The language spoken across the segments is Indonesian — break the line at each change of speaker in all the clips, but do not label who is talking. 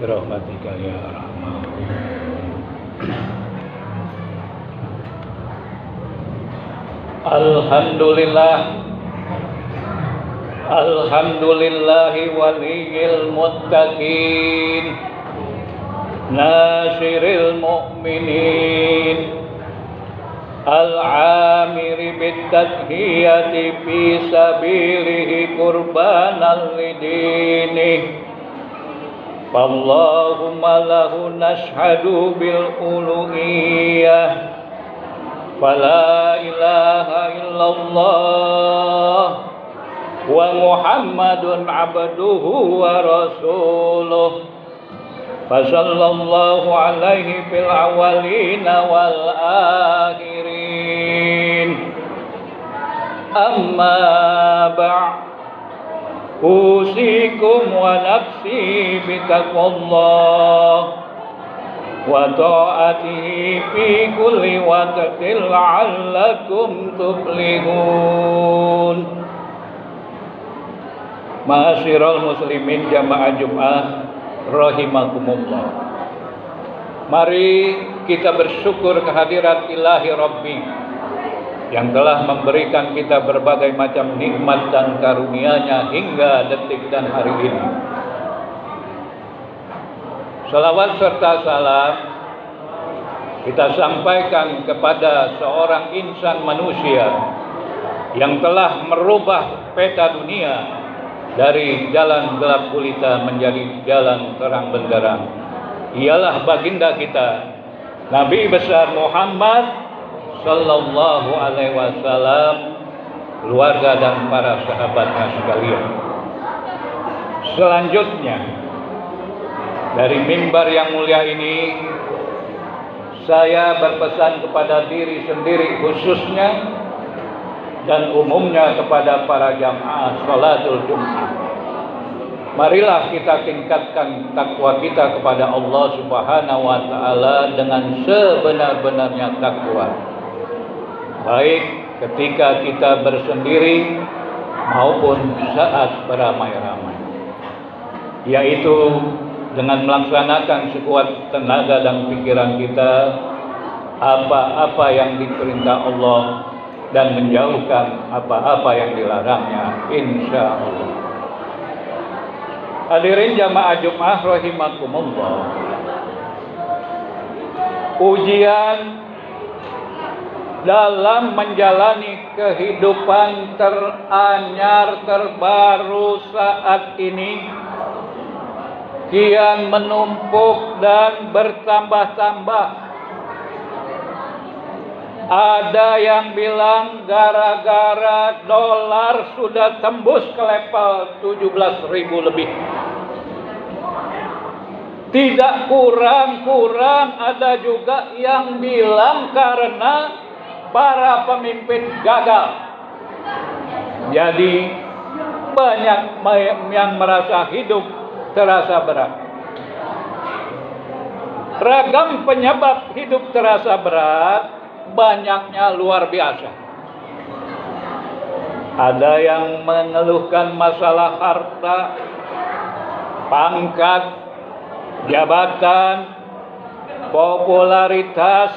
برحمتك يا أرحم Alhamdulillah Alhamdulillahi waliyil muttaqin nasiril mu'minin al-amiri bit-tadhiyati fi sabilihi qurbanan lidinih Allahumma lahu nashhadu bil uluhiyyah fala ilaha illallah wa Muhammadun abduhu wa rasuluh fasallallahu alaihi fil awwalina wal akhirin amma ba'd usikum wa nafsi bitaqwallah wa ta'atihi fi kulli waqtin la'allakum tuflihun. Ma'asyiral muslimin jamaah Jumat rahimakumullah. Mari kita bersyukur kehadirat Ilahi Rabbi yang telah memberikan kita berbagai macam nikmat dan karunia-Nya hingga detik dan hari ini. Salawat serta salam kita sampaikan kepada seorang insan manusia yang telah merubah peta dunia dari jalan gelap gulita menjadi jalan terang benderang. Ialah baginda kita Nabi besar Muhammad sallallahu alaihi wasallam, keluarga dan para sahabatnya sekalian. Selanjutnya, dari mimbar yang mulia ini, saya berpesan kepada diri sendiri khususnya dan umumnya kepada para jamaah sholatul Jumat. Marilah kita tingkatkan takwa kita kepada Allah Subhanahu wa Ta'ala dengan sebenar-benarnya takwa, baik ketika kita bersendiri maupun saat beramai-ramai, yaitu dengan melaksanakan sekuat tenaga dan pikiran kita apa-apa yang diperintah Allah dan menjauhkan apa-apa yang dilarangnya, insya Allah. Hadirin jamaah Jumat rahimakumullah. Ujian dalam menjalani kehidupan teranyar terbaru saat ini kian menumpuk dan bertambah-tambah. Ada yang bilang gara-gara dolar sudah tembus ke level 17.000 lebih. Tidak kurang-kurang ada juga yang bilang karena para pemimpin gagal. Jadi banyak yang merasa hidup terasa berat. Ragam penyebab hidup terasa berat banyaknya luar biasa. Ada yang mengeluhkan masalah harta, pangkat, jabatan, popularitas,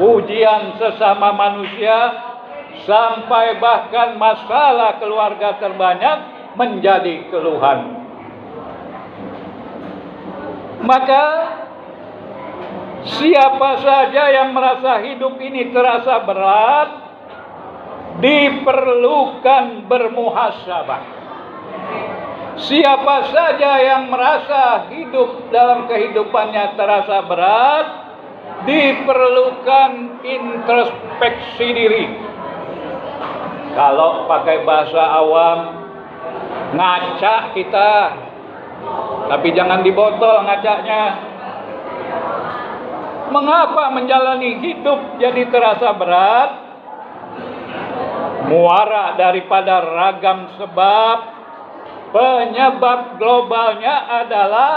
pujian sesama manusia, sampai bahkan masalah keluarga terbanyak menjadi keluhan. Maka siapa saja yang merasa hidup ini terasa berat, diperlukan bermuhasabah. Siapa saja yang merasa hidup dalam kehidupannya terasa berat, diperlukan introspeksi diri. Kalau pakai bahasa awam, ngaca kita. Tapi jangan dibotol ngacanya. Mengapa menjalani hidup jadi terasa berat? Muara daripada ragam sebab. Penyebab globalnya adalah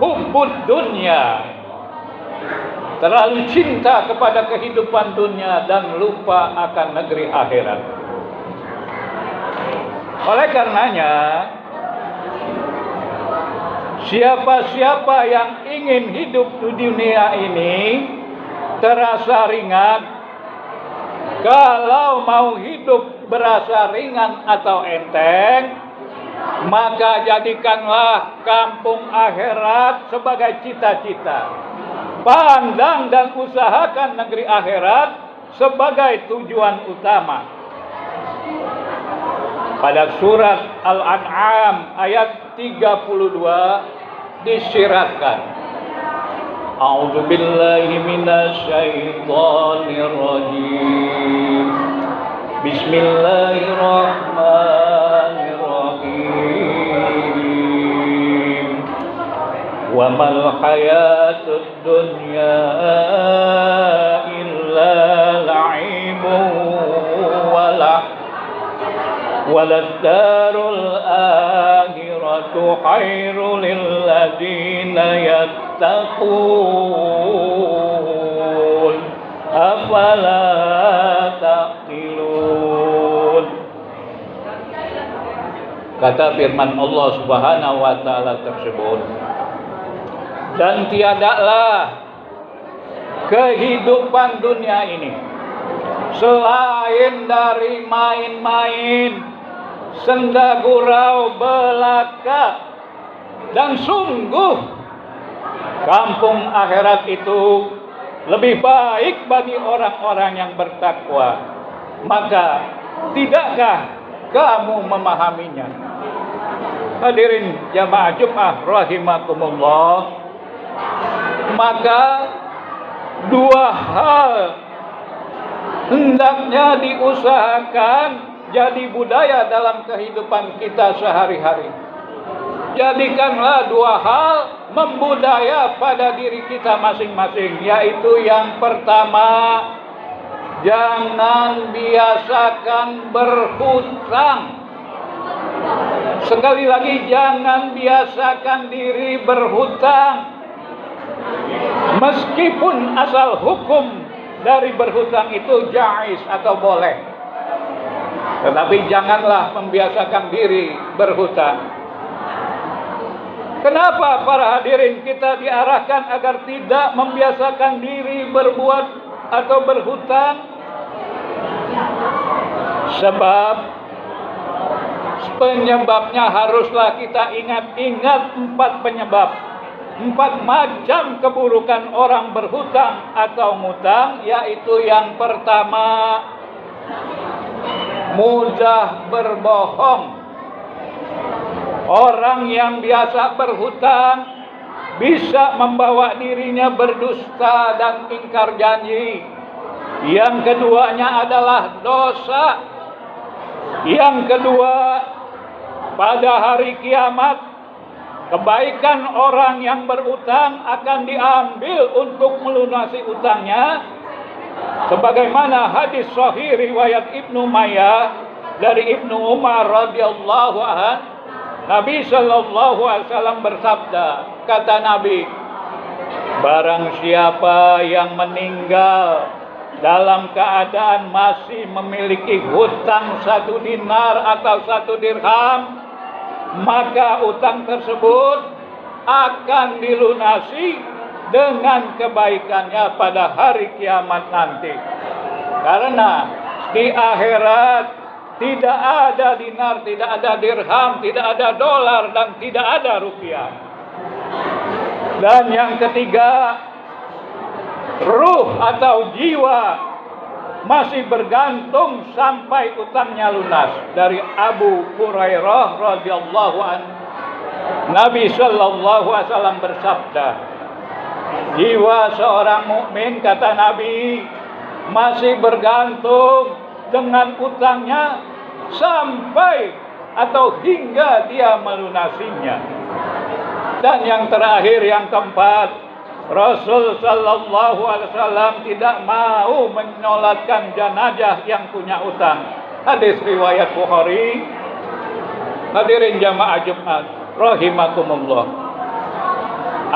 hubbud dunya. Terlalu cinta kepada kehidupan dunia dan lupa akan negeri akhirat. Oleh karenanya, Siapa-siapa yang ingin hidup di dunia ini terasa ringan, kalau mau hidup berasa ringan atau enteng, maka jadikanlah kampung akhirat sebagai cita-cita. Pandang dan usahakan negeri akhirat sebagai tujuan utama. Pada surat Al-An'am ayat 32 disyiratkan, A'udzu billahi minasy syaithanir rajim. Bismillahirrahmanirrahim. Wa mal hayatud dunya illa la'ibun waladdarul akhiratu khairul lil ladzina yattaqun afala taqilun. Kata firman Allah Subhanahu wa taala tersebut, dan tiadalah kehidupan dunia ini selain dari main-main, senda gurau belaka, dan sungguh kampung akhirat itu lebih baik bagi orang-orang yang bertakwa. Maka tidakkah kamu memahaminya? Hadirin jamaah Jumat rahimakumullah, maka dua hal hendaknya diusahakan jadi budaya dalam kehidupan kita sehari-hari. Jadikanlah dua hal membudaya pada diri kita masing-masing, yaitu yang pertama, jangan biasakan berhutang. Sekali lagi, jangan biasakan diri berhutang. Meskipun asal hukum dari berhutang itu jaiz atau boleh, tetapi janganlah membiasakan diri berhutang. Kenapa para hadirin kita diarahkan agar tidak membiasakan diri berbuat atau berhutang? Sebab penyebabnya haruslah kita ingat 4 penyebab. 4 macam keburukan orang berhutang atau ngutang, yaitu yang pertama, mudah berbohong. Orang yang biasa berhutang bisa membawa dirinya berdusta dan ingkar janji. Yang keduanya adalah dosa. Yang kedua, pada hari kiamat, kebaikan orang yang berutang akan diambil untuk melunasi utangnya. Sebagaimana hadis sahih riwayat Ibnu Majah dari Ibnu Umar radhiyallahu anhu, Nabi sallallahu alaihi wasallam bersabda, kata Nabi, barang siapa yang meninggal dalam keadaan masih memiliki hutang 1 dinar atau 1 dirham, maka utang tersebut akan dilunasi dengan kebaikannya pada hari kiamat nanti. Karena di akhirat tidak ada dinar, tidak ada dirham, tidak ada dolar, dan tidak ada rupiah. Dan yang ketiga, ruh atau jiwa masih bergantung sampai utangnya lunas. Dari Abu Hurairah radhiyallahu anhu, Nabi sallallahu alaihi wasallam bersabda, jiwa seorang mukmin, kata Nabi, masih bergantung dengan utangnya sampai atau hingga dia melunasinya. Dan yang terakhir, yang keempat, Rasul sallallahu alaihi wasallam tidak mau menyolatkan jenazah yang punya utang. Hadis riwayat Bukhari. Hadirin jamaah Jumat rahimakumullah,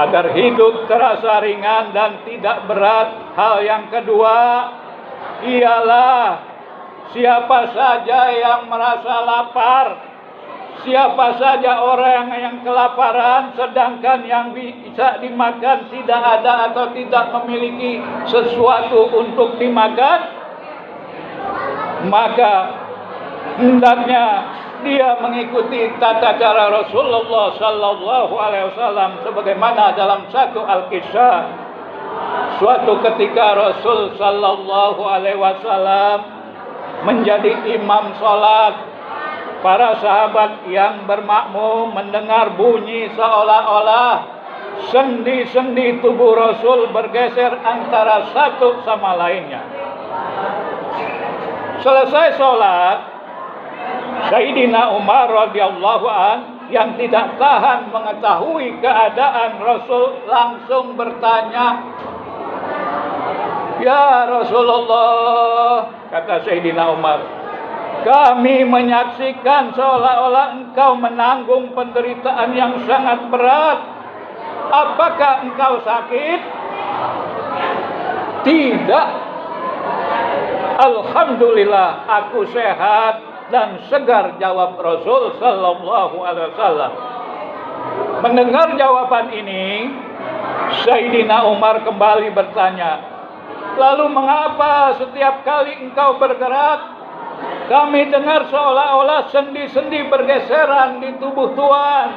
agar hidup terasa ringan dan tidak berat, hal yang kedua ialah siapa saja yang merasa lapar, siapa saja orang yang kelaparan sedangkan yang bisa dimakan tidak ada atau tidak memiliki sesuatu untuk dimakan, maka hendaknya dia mengikuti tata cara Rasulullah sallallahu alaihi wasallam sebagaimana dalam satu Al-Kisah, suatu ketika Rasul sallallahu alaihi wasallam menjadi imam salat. Para sahabat yang bermakmum mendengar bunyi seolah-olah sendi-sendi tubuh Rasul bergeser antara satu sama lainnya. Selesai sholat, Sayyidina Umar radhiyallahu an yang tidak tahan mengetahui keadaan Rasul langsung bertanya, "Ya Rasulullah," kata Sayyidina Umar, "kami menyaksikan seolah-olah engkau menanggung penderitaan yang sangat berat. Apakah engkau sakit?" "Tidak. Alhamdulillah, aku sehat dan segar," jawab Rasul sallallahu alaihi wasallam. Mendengar jawaban ini, Sayyidina Umar kembali bertanya, "Lalu mengapa setiap kali engkau bergerak, kami dengar seolah-olah sendi-sendi bergeseran di tubuh Tuhan?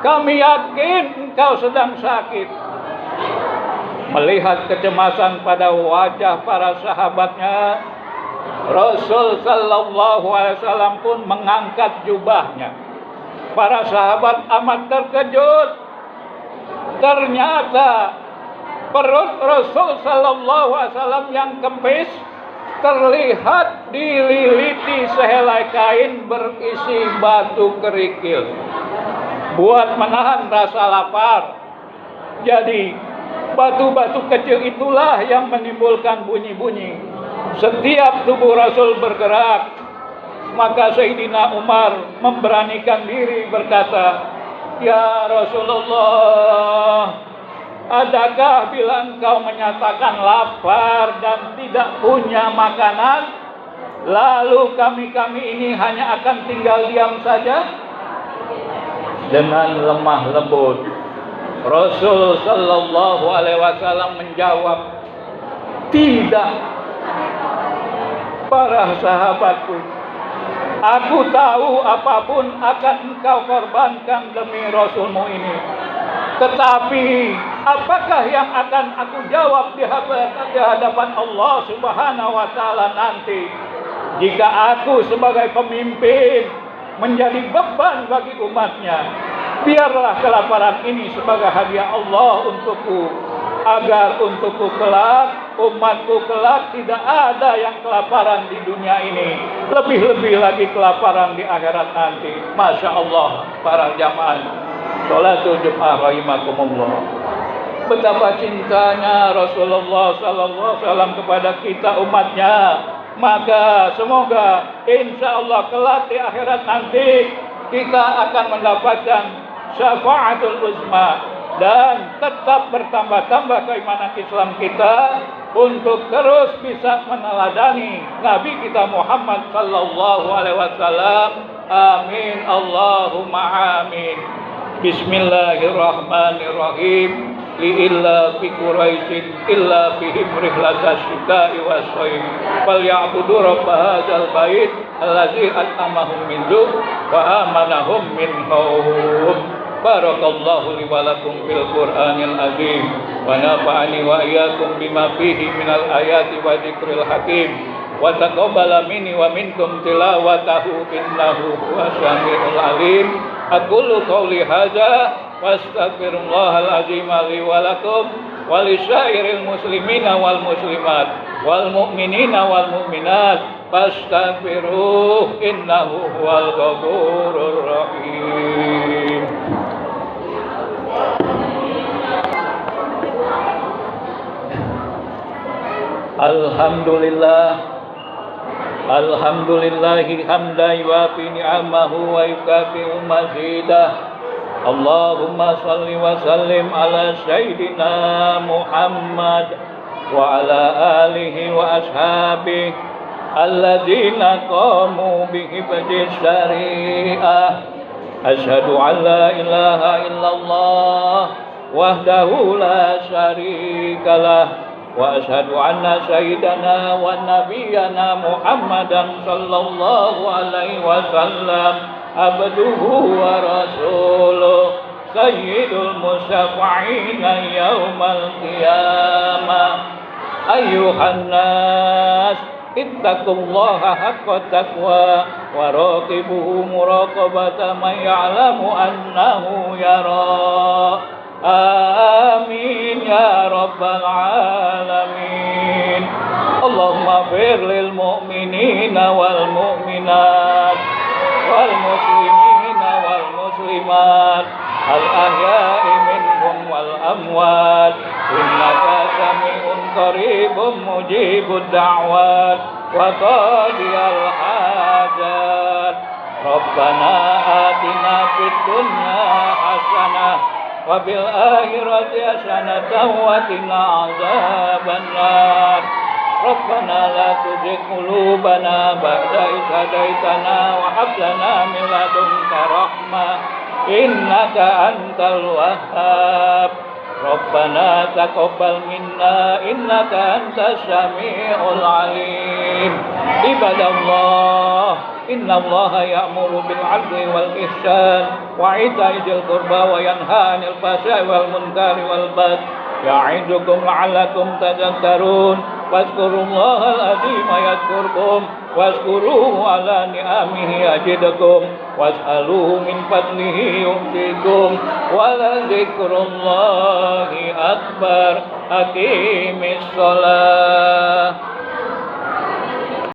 Kami yakin engkau sedang sakit." Melihat kecemasan pada wajah para sahabatnya, Rasul sallallahu alaihi wasallam pun mengangkat jubahnya. Para sahabat amat terkejut. Ternyata perut Rasul sallallahu alaihi wasallam yang kempis terlihat dililiti sehelai kain berisi batu kerikil buat menahan rasa lapar. Jadi batu-batu kecil itulah yang menimbulkan bunyi-bunyi. Setiap tubuh Rasul bergerak, maka Sayyidina Umar memberanikan diri berkata, "Ya Rasulullah, adakah bila engkau menyatakan lapar dan tidak punya makanan, lalu kami ini hanya akan tinggal diam saja?" Dengan lemah lembut Rasul sallallahu alaihi wasallam menjawab, "Tidak, para sahabatku, aku tahu apapun akan engkau korbankan demi Rasulmu ini. Tetapi apakah yang akan aku jawab di hadapan Allah Subhanahu wa taala nanti jika aku sebagai pemimpin menjadi beban bagi umatnya? Biarlah kelaparan ini sebagai hadiah Allah untukku, agar untukku kelak, umatku kelak tidak ada yang kelaparan di dunia ini, lebih-lebih lagi kelaparan di akhirat nanti." Masya Allah, para jamaah sholatul Jumat rahimakumullah. Betapa cintanya Rasulullah sallallahu alaihi wasallam kepada kita umatnya. Maka semoga insya Allah kelak di akhirat nanti kita akan mendapatkan syafaatul uzma dan tetap bertambah-tambah keimanan Islam kita untuk terus bisa meneladani Nabi kita Muhammad sallallahu alaihi wasallam. Amin Allahumma amin. Bismillahirrahmanirrahim. Li'illa fi Quraisyin illa bihim rihlatas syita'i was-sayf falyabudu rabb hadzal bait allazi at'amahum min ju' wa amanahum min khauf. Barakallahu li wa lakum fil Qur'anil azim wa nafa'ani wa iyyakum bima fihi minal ayati wa dzikril hakim wa taqabbala minni wa minkum tilawatahu innahu huwas samiul alim. Aqulu qawli hadza wastaghfirullahal azim li wa lakum wa lisyairil muslimina wal muslimat wal mu'minina wal mu'minat fastaghfiruh innahu huwal ghafurur rahim. Alhamdulillahi hamdan yuafi ni'amahu wa yukafi'u mazidah. Allahumma salli wa sallim ala Sayyidina Muhammad wa ala alihi wa ashabihi alladzina qamu bihifdzis syariah. Asyhadu an la ilaha illallah wahdahu la syarikalah wa asyhadu anna sayyidana wa nabiyyana Muhammadan sallallahu alaihi wasallam abduhu wa rasuluh sayyidul musyaffi'ina yaumal qiyamah. Ayyuhan nas ittaqullaha haqqa taqwa wa raqibuhu muraqabata man ya'lamu annahu yara. Amin ya rabbal alamin. Allahumma fir lil mu'minina wal mu'minat wal muslimina wal muslimat al ahya'i minhum wal amwat innaka sami'un qaribun mujibud da'wat wa qadiyal hajat. Rabbana atina fid dunya hasanah wa bil akhirati hasanatan wa qina azabannar. Rabbana la tuzigh qulubana ba'da idh hadaitana wa hab lana min ladunka rahmah innaka antal wahhab. Rabbana taqabbal minna innaka antas samiul alim. Ibadallah, innallaha ya'muru bil 'adli wal ihsan wa ita'i dzil qurba wa yanha 'anil fahsya'i wal munkari wal baghi ya'idukum la'allakum tadhakkarun. Fadhkurullahal 'azima yadhkurkum wazkuruhu 'ala ni'amihi yazidkum was'aluhu min fadlihi yu'tikum wa la dzikrullahi akbar. Aqimis shalah.